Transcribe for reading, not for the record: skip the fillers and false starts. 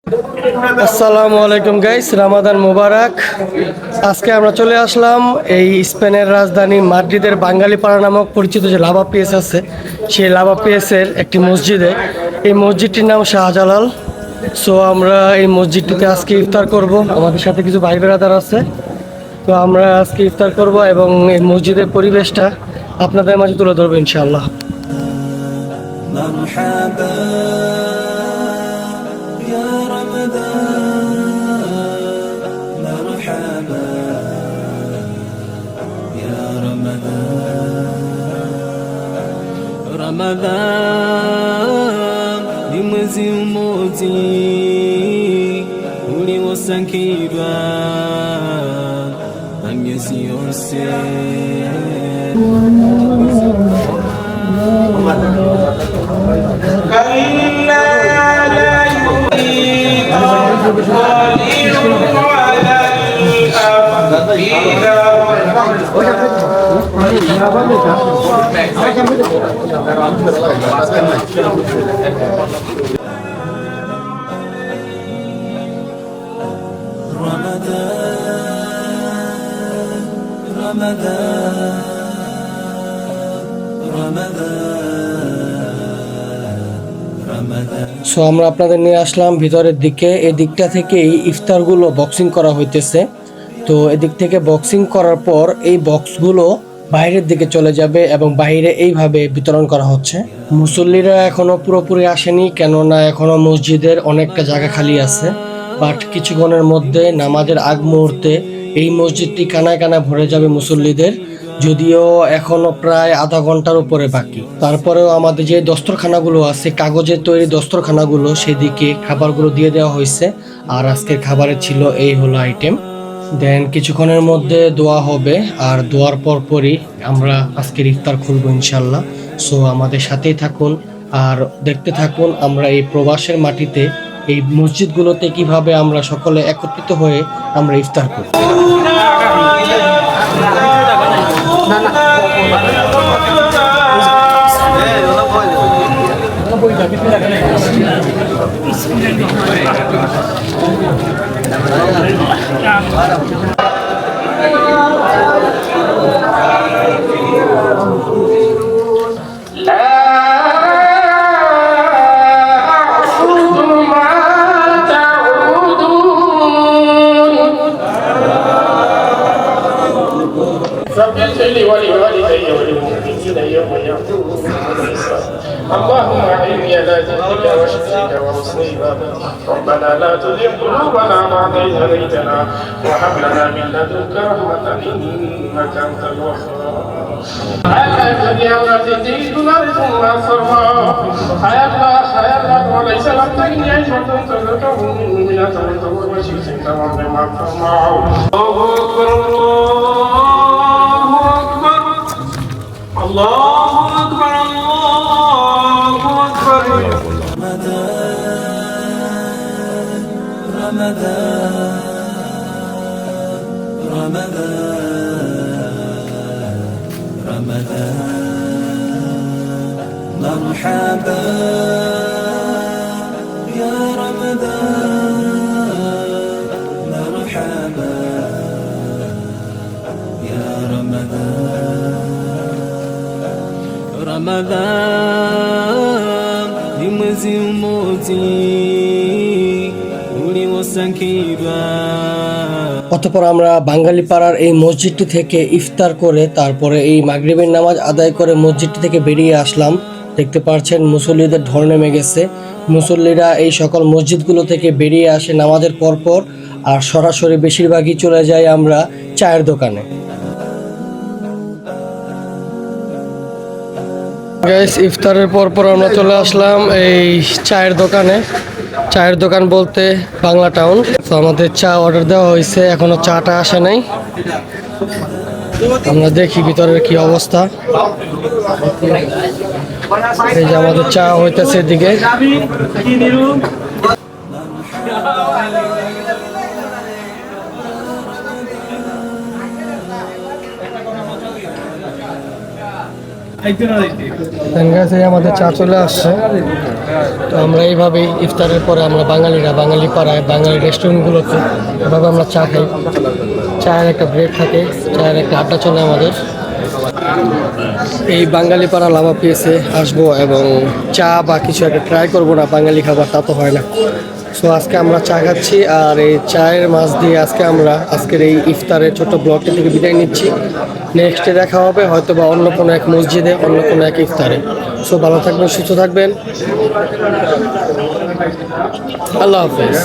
আসসালামু আলাইকুম গাইস, রামাদান মোবারক। আজকে আমরা চলে আসলাম এই স্পেনের রাজধানী মাদ্রিদের বাঙালি পাড়া নামক পরিচিত যে লাভা পিএস আছে, সেই লাভা পিএসের একটি মসজিদে। এই মসজিদটির নাম শাহজালাল। সো আমরা এই মসজিদটিতে আজকে ইফতার করব। আমাদের সাথে কিছু ভাই বেরাদার আছে, তো আমরা আজকে ইফতার করব এবং এই মসজিদের পরিবেশটা আপনাদের মাঝে তুলে ধরবো ইনশাআল্লাহ। Ramadan ni mwezi mmoja uliosangirwa na miezi yose. So আমরা আপনাদের নিয়ে আসলাম ভিতরের দিকে। এই দিকটা থেকেই ইফতারগুলো বক্সিং করা হইতেছে। তো এদিক থেকে বক্সিং করার পর এই বক্সগুলো বাইরের দিকে চলে যাবে এবং বাইরে এইভাবে বিতরণ করা হচ্ছে। মুসল্লিরা এখনো পুরোপুরি আসেনি, কেননা এখনো মসজিদের অনেকটা জায়গা খালি আছে। বাট কিছুক্ষণের মধ্যে নামাজের আগ মুহূর্তে এই মসজিদটি কানায় কানায় ভরে যাবে মুসল্লিদের, যদিও এখনো প্রায় আধা ঘন্টার উপরে বাকি। তারপরেও আমাদের যে দস্তরখানাগুলো আছে, কাগজের তৈরি দস্তরখানাগুলো, সেদিকে খাবারগুলো দিয়ে দেওয়া হয়েছে। আর আজকের খাবারে ছিল এই হলো আইটেম। দেন কিছুক্ষণের মধ্যে দোয়া হবে, আর দোয়ার পরপরই আমরা আজকের ইফতার খুলবো ইনশাল্লাহ। সো আমাদের সাথেই থাকুন আর দেখতে থাকুন আমরা এই প্রবাসের মাটিতে এই মসজিদগুলোতে কিভাবে আমরা সকলে একত্রিত হয়ে আমরা ইফতার করি। اللهم أعني على ذكرك وشكرك وحسن عبادتك. ربنا لا تزغ قلوبنا بعد إذ هديتنا وهب لنا من لدنك رحمة إنك أنت الوهاب. الذي أمرت سيدنا ثم صرفا حيا الله وليس لم تكن عيشة تذكر من أثرة وشيء تمام بما فهمه. الله أكبر الله أكبر الله أكبر. مرحبا يا رمضان مرحبا يا رمضان ni mwezi mmoja uliosangirwa। অতঃপর আমরা বাঙালি পাড়ার এই মসজিদটি থেকে ইফতার করে তারপরে এই মাগরিবের নামাজ আদায় করে মসজিদটি থেকে বেরিয়ে আসলাম। দেখতে পাচ্ছেন মুসল্লিদের ঢল নেমে গেছে। মুসল্লিরা এই সকল মসজিদগুলো থেকে বেরিয়ে আসে নামাজের পরপর, আর সরাসরি বেশিরভাগই চলে যাই আমরা চায়ের দোকানে। গাইস, ইফতারের পরপর আমরা চলে আসলাম এই চায়ের দোকানে। চায়ের দোকান বলতে বাংলা টাউন। তো আমাদের চা অর্ডার দেওয়া হয়েছে, এখনো চাটা আসে নাই। আমরা দেখি ভিতরের কি অবস্থা। এই যে আমাদের চা হইতেছে এদিকে। আমাদের চা চলে আসছে। তো আমরা এইভাবেই ইফতারের পরে আমরা বাঙালিরা বাঙালি পাড়ায় বাঙালি রেস্টুরেন্টগুলোতে এভাবে আমরা চা খাই। চায়ের একটা ব্রেক থাকে, চায়ের একটা আড্ডা চলে আমাদের। এই বাঙালি পাড়া লাভা পেয়েছে আসবো এবং চা বা কিছু একটা ট্রাই করবো না, বাঙালি খাবার তা তো হয় না। সো আজকে আমরা চা খাচ্ছি আর এই চায়ের মাছ দিয়ে আজকে আমরা আজকের এই ইফতারের ছোট্ট ব্লগটি থেকে বিদায় নিচ্ছি। নেক্সটে দেখা হবে হয়তো বা অন্য কোনো এক মসজিদে, অন্য কোনো এক ইফতারে। সো ভালো থাকবেন, সুস্থ থাকবেন, আল্লাহ হাফেজ।